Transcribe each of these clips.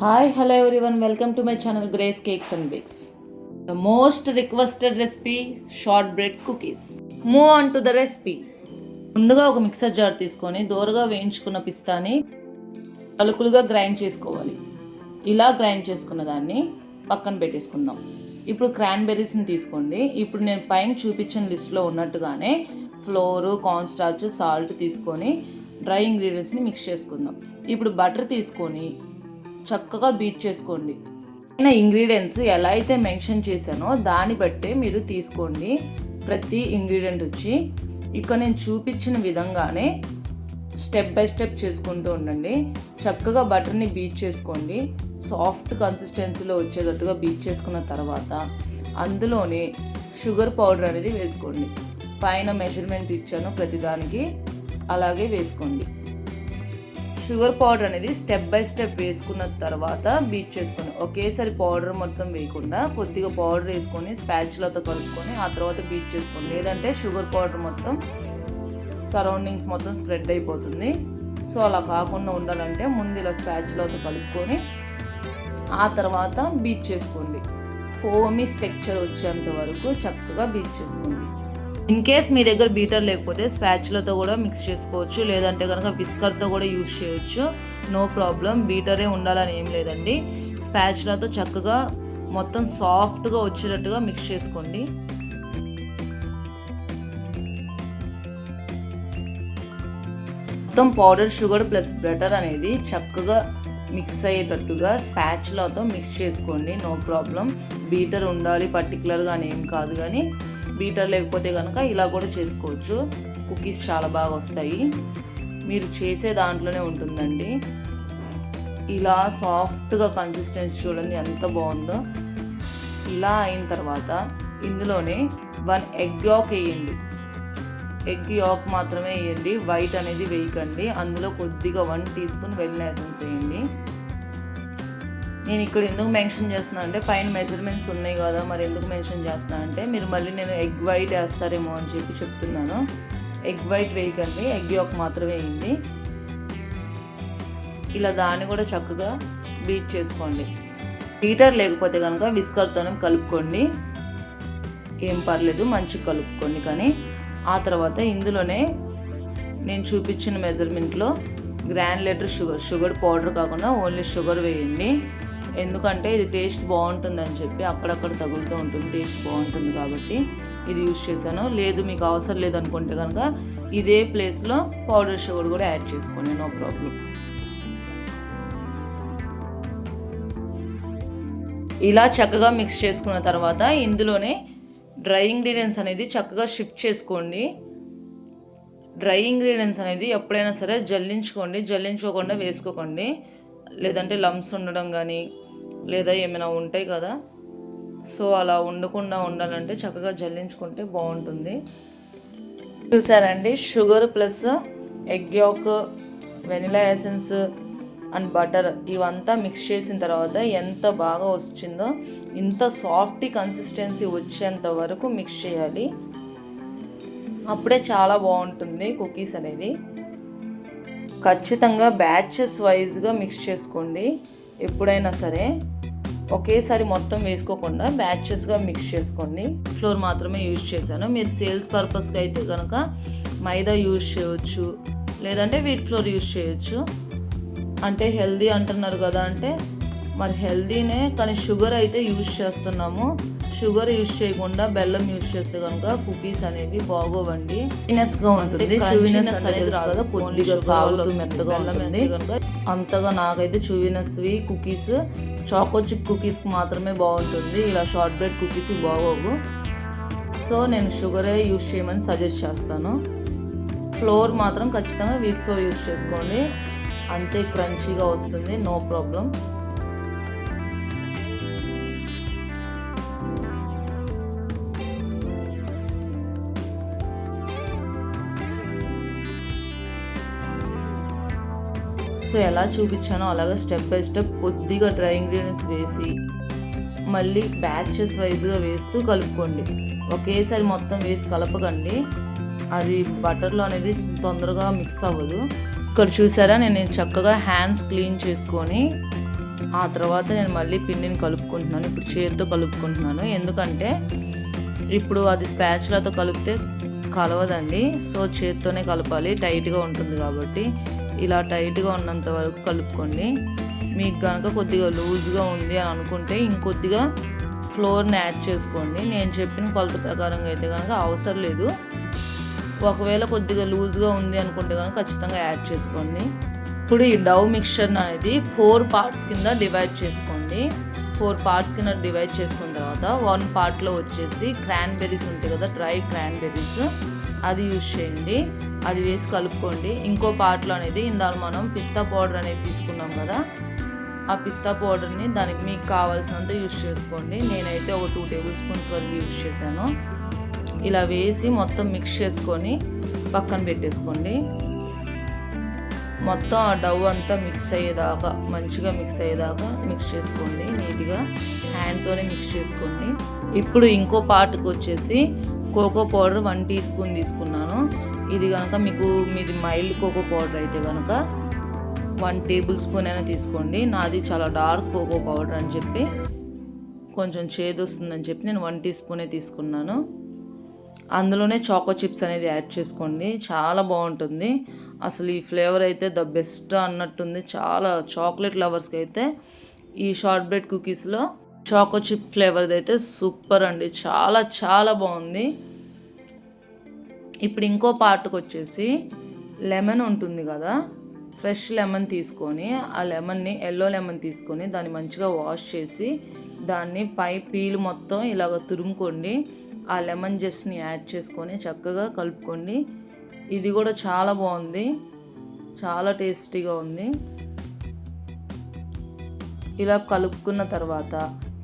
Hi, hello everyone, welcome to my channel Grace Cakes and Bakes. The most requested recipe, shortbread cookies. Move on to the recipe. ముందుగా ఒక mixer jar తీసుకొని దోరగా వేయించుకున్న పిస్తాని పలుకులుగా grind చేసుకోవాలి. ఇలా grind చేసుకున్న దాన్ని పక్కన పెట్టేసుకుందాం. ఇప్పుడు క్రాన్బెర్రీస్ని తీసుకోండి. ఇప్పుడు నేను పైన చూపించిన లిస్ట్లో ఉన్నట్టుగానే ఫ్లోరు, కార్న్ స్టార్చ్, సాల్ట్ తీసుకొని డ్రై ఇంగ్రీడియంట్స్ని మిక్స్ చేసుకుందాం. ఇప్పుడు బటర్ తీసుకొని చక్కగా బీట్ చేసుకోండి. నేను ఇంగ్రీడియంట్స్ ఎలా అయితే మెన్షన్ చేశానో దాన్ని బట్టే మీరు తీసుకోండి. ప్రతి ఇంగ్రీడియంట్ వచ్చి ఇక్కడ నేను చూపించిన విధంగానే స్టెప్ బై స్టెప్ చేసుకుంటూ ఉండండి. చక్కగా బటర్ని బీట్ చేసుకోండి. సాఫ్ట్ కన్సిస్టెన్సీలో వచ్చేటట్టుగా బీట్ చేసుకున్న తర్వాత అందులోనే షుగర్ పౌడర్ అనేది వేసుకోండి. పైన మెజర్మెంట్ ఇచ్చాను ప్రతిదానికి, అలాగే వేసుకోండి. షుగర్ పౌడర్ అనేది స్టెప్ బై స్టెప్ వేసుకున్న తర్వాత బీట్ చేసుకొని, ఒకేసారి పౌడర్ మొత్తం వేయకుండా కొద్దిగా పౌడర్ వేసుకొని స్పాచులాతో కలుపుకొని ఆ తర్వాత బీట్ చేసుకోండి. లేదంటే షుగర్ పౌడర్ మొత్తం సరౌండింగ్స్ మొత్తం స్ప్రెడ్ అయిపోతుంది. సో అలా కాకుండా ఉండాలంటే ముందు ఇలా స్పాచులాతో కలుపుకొని ఆ తర్వాత బీట్ చేసుకోండి. ఫోమీ టెక్స్చర్ వచ్చేంత వరకు చక్కగా బీట్ చేసుకోండి. ఇన్ కేస్ మీ దగ్గర బీటర్ లేకపోతే స్పాచులాతో కూడా మిక్స్ చేసుకోవచ్చు, లేదంటే కనుక విస్కర్తో కూడా యూజ్ చేయొచ్చు. నో ప్రాబ్లం, బీటరే ఉండాలని ఏం లేదండి. స్పాచులాతో చక్కగా మొత్తం సాఫ్ట్గా వచ్చేటట్టుగా మిక్స్ చేసుకోండి. మొత్తం పౌడర్, షుగర్ ప్లస్ బటర్ అనేది చక్కగా మిక్స్ అయ్యేటట్టుగా స్పాచులాతో మిక్స్ చేసుకోండి. నో ప్రాబ్లం, బీటర్ ఉండాలి పర్టికులర్గా అని ఏం కాదు, కానీ బీటర్ లేకపోతే కనుక ఇలా కూడా చేసుకోవచ్చు. కుకీస్ చాలా బాగా వస్తాయి. మీరు చేసే దాంట్లోనే ఉంటుందండి. ఇలా సాఫ్ట్గా కన్సిస్టెన్సీ చూడండి ఎంత బాగుందో. ఇలా అయిన తర్వాత ఇందులోనే 1 ఎగ్ యాక్ వేయండి. ఎగ్ యాక్ మాత్రమే వేయండి, వైట్ అనేది వేయకండి. అందులో కొద్దిగా 1 టీ స్పూన్ వెనిలా ఎసెన్స్ వేయండి. నేను ఇక్కడ ఎందుకు మెన్షన్ చేస్తున్నా అంటే పైన మెజర్మెంట్స్ ఉన్నాయి కదా, మరి ఎందుకు మెన్షన్ చేస్తున్నా అంటే మీరు మళ్ళీ నేను ఎగ్ వైట్ వేస్తారేమో అని చెప్పి చెప్తున్నాను. ఎగ్ వైట్ వేయకండి, ఎగ్ యాక్ మాత్రమే వేయండి. ఇలా దాన్ని కూడా చక్కగా బీట్ చేసుకోండి. బీటర్ లేకపోతే కనుక విస్కర్తోనే కలుపుకోండి, ఏం పర్లేదు, మంచిగా కలుపుకోండి. కానీ ఆ తర్వాత ఇందులోనే నేను చూపించిన మెజర్మెంట్లో గ్రాన్యులేటెడ్ షుగర్ పౌడర్ కాకుండా ఓన్లీ షుగర్ వేయండి. ఎందుకంటే ఇది టేస్ట్ బాగుంటుందని చెప్పి అక్కడక్కడ తగులుతూ ఉంటుంది, టేస్ట్ బాగుంటుంది కాబట్టి ఇది యూజ్ చేశాను. లేదు మీకు అవసరం లేదనుకుంటే కనుక ఇదే ప్లేస్లో పౌడర్ షుగర్ కూడా యాడ్ చేసుకోండి, నో ప్రాబ్లం. ఇలా చక్కగా మిక్స్ చేసుకున్న తర్వాత ఇందులోనే డ్రై ఇంగ్రీడియంట్స్ అనేది చక్కగా షిఫ్ట్ చేసుకోండి. డ్రై ఇంగ్రీడియంట్స్ అనేది ఎప్పుడైనా సరే జల్లించుకోకుండా వేసుకోకండి. లేదంటే లంప్స్ ఉండడం కానీ లేదా ఏమైనా ఉంటాయి కదా, సో అలా ఉండకుండా ఉండాలంటే చక్కగా జల్లించుకుంటే బాగుంటుంది. చూసారండి, sugar plus egg yolk, vanilla essence and butter ఇవంతా మిక్స్ చేసిన తర్వాత ఎంత బాగా వచ్చిందో. ఇంత సాఫ్ట్ కన్సిస్టెన్సీ వచ్చేంత వరకు మిక్స్ చేయాలి, అప్పుడే చాలా బాగుంటుంది కుకీస్ అనేది. ఖచ్చితంగా బ్యాచెస్ వైజ్గా మిక్స్ చేసుకోండి. ఎప్పుడైనా సరే ఒకేసారి మొత్తం వేసుకోకుండా బ్యాచెస్గా మిక్స్ చేసుకోండి. ఫ్లోర్ మాత్రమే యూజ్ చేశాను. మీరు సేల్స్ పర్పస్కి అయితే కనుక మైదా యూజ్ చేయవచ్చు, లేదంటే వీట్ ఫ్లోర్ యూజ్ చేయొచ్చు. అంటే హెల్దీ అంటున్నారు కదా, అంటే మరి హెల్దీనే, కానీ షుగర్ అయితే యూజ్ చేస్తున్నాము. షుగర్ యూజ్ చేయకుండా బెల్లం యూజ్ చేస్తే కనుక కుకీస్ అనేవి బాగోవండి, గా ఉంటుంది. చూవినెస్ అనేది రాదు, కొద్దిగా సాగుతూ మెత్తగా ఉంటుంది కనుక అంతగా నాకైతే చూవినెస్వి కుకీస్ చాకో చిప్ కుకీస్కి మాత్రమే బాగుంటుంది. ఇలా షార్ట్ బ్రెడ్ కుకీస్ బాగోవు. సో నేను షుగరే యూజ్ చేయమని సజెస్ట్ చేస్తాను. ఫ్లోర్ మాత్రం ఖచ్చితంగా వీట్ ఫ్లోర్ యూజ్ చేసుకోండి, అంతే క్రంచీగా వస్తుంది, నో ప్రాబ్లం. సో ఎలా చూపించానో అలాగే స్టెప్ బై స్టెప్ కొద్దిగా డ్రై ఇంగ్రీడియంట్స్ వేసి మళ్ళీ బ్యాచెస్ వైజ్గా వేస్తూ కలుపుకోండి. ఒకేసారి మొత్తం వేసి కలపకండి, అది బటర్లో అనేది తొందరగా మిక్స్ అవ్వదు. ఇక్కడ చూసారా, నేను చక్కగా హ్యాండ్స్ క్లీన్ చేసుకొని ఆ తర్వాత నేను మళ్ళీ పిండిని కలుపుకుంటున్నాను. ఇప్పుడు చేతితో కలుపుకుంటున్నాను, ఎందుకంటే ఇప్పుడు అది స్పాచులాతో కలిపితే కలవదండి. సో చేతితోనే కలపాలి, టైట్గా ఉంటుంది కాబట్టి. ఇలా టైట్గా ఉన్నంత వరకు కలుపుకోండి. మీకు కనుక కొద్దిగా లూజ్గా ఉంది అని అనుకుంటే ఇంకొద్దిగా ఫ్లోర్ని యాడ్ చేసుకోండి. నేను చెప్పిన కొలత ప్రకారంగా అయితే కనుక అవసరం లేదు. ఒకవేళ కొద్దిగా లూజ్గా ఉంది అనుకుంటే కనుక ఖచ్చితంగా యాడ్ చేసుకోండి. ఇప్పుడు ఈ డవ్ మిక్చర్ అనేది 4 పార్ట్స్ కింద డివైడ్ చేసుకోండి. 4 పార్ట్స్ కింద డివైడ్ చేసుకున్న తర్వాత 1 పార్ట్లో వచ్చేసి క్రాన్బెర్రీస్ ఉంటాయి కదా, డ్రై క్రాన్బెర్రీస్, అది యూజ్ చేయండి. అది వేసి కలుపుకోండి. ఇంకో పార్ట్లో అనేది ఇందాక మనం పిస్తా పౌడర్ అనేది తీసుకున్నాం కదా, ఆ పిస్తా పౌడర్ని దానికి మీకు కావాల్సినంత యూజ్ చేసుకోండి. నేనైతే ఒక 2 టేబుల్ స్పూన్స్ వరకు యూజ్ చేశాను. ఇలా వేసి మొత్తం మిక్స్ చేసుకొని పక్కన పెట్టేసుకోండి. మొత్తం ఆ డవ్ అంతా మిక్స్ అయ్యేదాకా, మంచిగా మిక్స్ అయ్యేదాకా మిక్స్ చేసుకోండి. నీట్గా హ్యాండ్తోనే మిక్స్ చేసుకోండి. ఇప్పుడు ఇంకో పార్ట్కి వచ్చేసి కోకో పౌడర్ 1 టీ స్పూన్ తీసుకున్నాను. ఇది కనుక మీది మైల్డ్ కోకో పౌడర్ అయితే కనుక 1 టేబుల్ స్పూన్ అయినా తీసుకోండి. నాది చాలా డార్క్ కోకో పౌడర్ అని చెప్పి కొంచెం చేదు వస్తుందని చెప్పి నేను 1 టీ స్పూనే తీసుకున్నాను. అందులోనే చాకో చిప్స్ అనేది యాడ్ చేసుకోండి, చాలా బాగుంటుంది. అసలు ఈ ఫ్లేవర్ అయితే ద బెస్ట్ అన్నట్టుంది. చాలా చాక్లెట్ లవర్స్కి అయితే ఈ షార్ట్ బ్రెడ్ కుకీస్లో చాకో చిప్ ఫ్లేవర్ది అయితే సూపర్ అండి, చాలా చాలా బాగుంది. ఇప్పుడు ఇంకో పార్ట్కి వచ్చేసి లెమన్ ఉంటుంది కదా, ఫ్రెష్ లెమన్ తీసుకొని ఆ లెమన్ని, ఎల్లో లెమన్ తీసుకొని దాన్ని మంచిగా వాష్ చేసి దాన్ని పై పీల్ మొత్తం ఇలాగ తురుముకోండి. ఆ లెమన్ జెస్ట్ని యాడ్ చేసుకొని చక్కగా కలుపుకోండి. ఇది కూడా చాలా బాగుంది, చాలా టేస్టీగా ఉంది. ఇలా కలుపుకున్న తర్వాత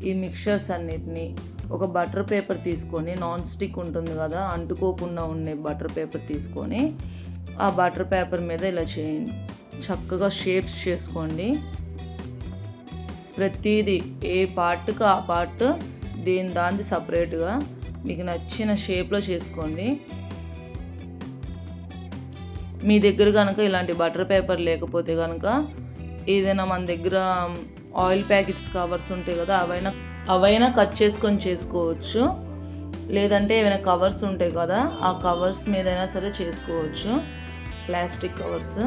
ఈ మిక్చర్స్ అన్నిటిని ఒక బటర్ పేపర్ తీసుకొని, నాన్ స్టిక్ ఉంటుంది కదా, అంటుకోకుండా ఉండే బటర్ పేపర్ తీసుకొని ఆ బటర్ పేపర్ మీద ఇలా చేయండి. చక్కగా షేప్స్ చేసుకోండి. ప్రతిదీ ఏ పార్ట్కి ఆ పార్ట్ దాన్ని సపరేట్గా మీకు నచ్చిన షేప్లో చేసుకోండి. మీ దగ్గర కనుక ఇలాంటి బటర్ పేపర్ లేకపోతే కనుక ఏదైనా మన దగ్గర ఆయిల్ ప్యాకెట్స్ కవర్స్ ఉంటాయి కదా, అవైనా కట్ చేసుకొని చేసుకోవచ్చు. లేదంటే ఏమైనా కవర్స్ ఉంటాయి కదా, ఆ కవర్స్ మీదైనా సరే చేసుకోవచ్చు. ప్లాస్టిక్ కవర్స్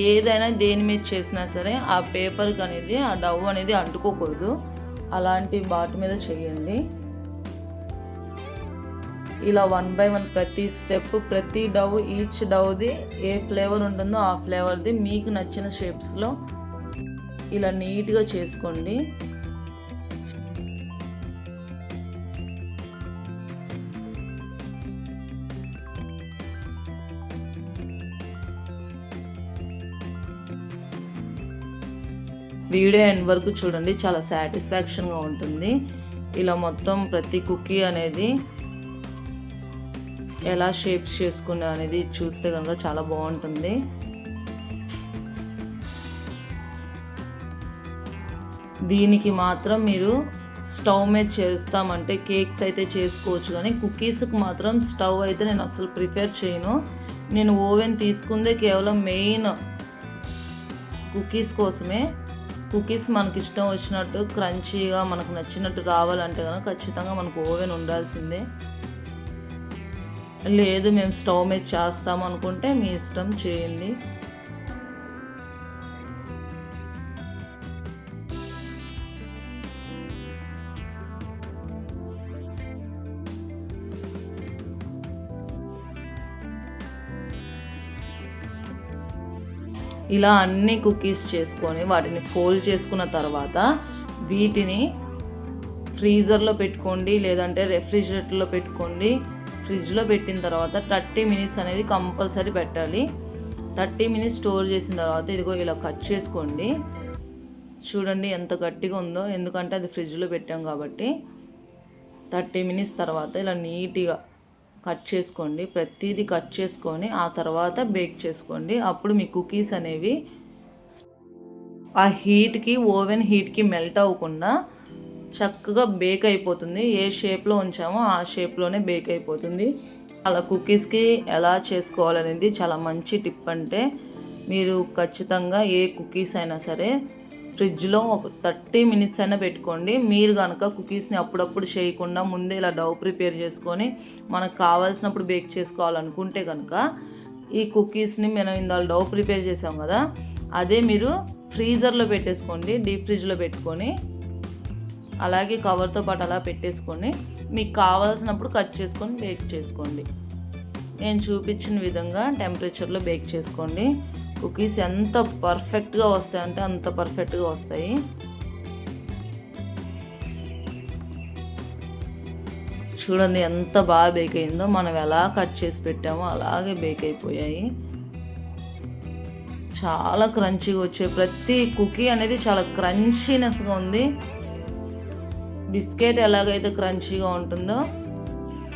ఏదైనా దేని మీద చేసినా సరే ఆ పేపర్కి అనేది, ఆ డవ్ అనేది అంటుకోకూడదు. అలాంటి వాటి మీద చేయండి. ఇలా 1 by 1 ప్రతి స్టెప్, ప్రతి డవ్, ఈచ్ డవ్ది ఏ ఫ్లేవర్ ఉంటుందో ఆ ఫ్లేవర్ది మీకు నచ్చిన షేప్స్లో ఇలా నీట్గా చేసుకోండి. వీడియో ఎండ్ వరకు చూడండి, చాలా సాటిస్ఫాక్షన్గా ఉంటుంది. ఇలా మొత్తం ప్రతి కుకీ అనేది ఎలా షేప్స్ చేసుకునే అనేది చూస్తే కనుక చాలా బాగుంటుంది. దీనికి మాత్రం మీరు స్టవ్ మీద చేస్తామంటే కేక్స్ అయితే చేసుకోవచ్చు, కానీ కుకీస్కి మాత్రం స్టవ్ అయితే నేను అసలు ప్రిఫర్ చేయను. నేను ఓవెన్ తీసుకుందే కేవలం మెయిన్ కుకీస్ కోసమే. కుకీస్ మనకి ఇష్టం వచ్చినట్టు క్రంచీగా మనకు నచ్చినట్టు రావాలంటే కనుక ఖచ్చితంగా మనకు ఓవెన్ ఉండాల్సిందే. లేదు మేము స్టవ్ మీద చేస్తాము అనుకుంటే మీ ఇష్టం, చేయండి. ఇలా అన్ని కుకీస్ చేసుకొని వాటిని ఫోల్డ్ చేసుకున్న తర్వాత వీటిని ఫ్రీజర్లో పెట్టుకోండి, లేదంటే రెఫ్రిజిరేటర్లో పెట్టుకోండి. ఫ్రిడ్జ్లో పెట్టిన తర్వాత 30 minutes అనేది కంపల్సరీ పెట్టాలి. 30 minutes స్టోర్ చేసిన తర్వాత ఇదిగో ఇలా కట్ చేసుకోండి. చూడండి ఎంత గట్టిగా ఉందో, ఎందుకంటే అది ఫ్రిడ్జ్లో పెట్టాం కాబట్టి. 30 minutes తర్వాత ఇలా నీట్గా కట్ చేసుకోండి. ప్రతిదీ కట్ చేసుకొని ఆ తర్వాత బేక్ చేసుకోండి. అప్పుడు మీ కుకీస్ అనేవి ఆ హీట్కి, ఓవెన్ హీట్కి మెల్ట్ అవ్వకుండా చక్కగా బేక్ అయిపోతుంది. ఏ షేప్లో ఉంచామో ఆ షేప్లోనే బేక్ అయిపోతుంది. అలా కుకీస్కి ఎలా చేసుకోవాలనేది చాలా మంచి టిప్. అంటే మీరు ఖచ్చితంగా ఏ కుకీస్ అయినా సరే ఫ్రిడ్జ్లో ఒక 30 మినిట్స్ అయినా పెట్టుకోండి. మీరు కనుక కుకీస్ని అప్పుడప్పుడు చేయకుండా ముందే ఇలా డౌ ప్రిపేర్ చేసుకొని మనకు కావాల్సినప్పుడు బేక్ చేసుకోవాలనుకుంటే కనుక ఈ కుకీస్ని మనం ఇందాక డౌ ప్రిపేర్ చేసాం కదా, అదే మీరు ఫ్రీజర్లో పెట్టేసుకోండి, డీప్ ఫ్రిడ్జ్లో పెట్టుకొని అలాగే కవర్తో పాటు అలా పెట్టేసుకొని మీకు కావాల్సినప్పుడు కట్ చేసుకొని బేక్ చేసుకోండి. నేను చూపించిన విధంగా టెంపరేచర్లో బేక్ చేసుకోండి. కుకీస్ ఎంత పర్ఫెక్ట్గా వస్తాయంటే అంత పర్ఫెక్ట్గా వస్తాయి. చూడండి ఎంత బాగా బేక్ అయిందో. మనం ఎలా కట్ చేసి పెట్టామో అలాగే బేక్ అయిపోయాయి. చాలా క్రంచీగా వచ్చాయి. ప్రతి కుకీ అనేది చాలా క్రంచీనెస్గా ఉంది. బిస్కెట్ ఎలాగైతే క్రంచీగా ఉంటుందో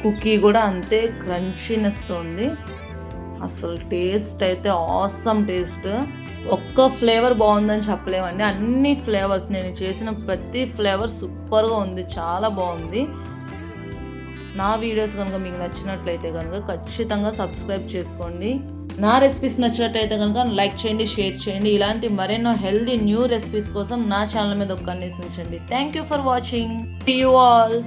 కుకీ కూడా అంతే క్రంచీనెస్తో ఉంది. అసలు టేస్ట్ అయితే ఆసమ్ టేస్ట్. ఒక్క ఫ్లేవర్ బాగుందని చెప్పలేమండి, అన్ని ఫ్లేవర్స్, నేను చేసిన ప్రతి ఫ్లేవర్ సూపర్గా ఉంది, చాలా బాగుంది. నా వీడియోస్ కనుక మీకు నచ్చినట్లయితే కనుక ఖచ్చితంగా సబ్స్క్రైబ్ చేసుకోండి. నా రెసిపీస్ నచ్చినట్లయితే కనుక లైక్ చేయండి, షేర్ చేయండి. ఇలాంటి మరెన్నో హెల్దీ న్యూ రెసిపీస్ కోసం నా ఛానల్ మీద ఒక కన్నేసి ఉంచండి. Thank you for watching. See you all.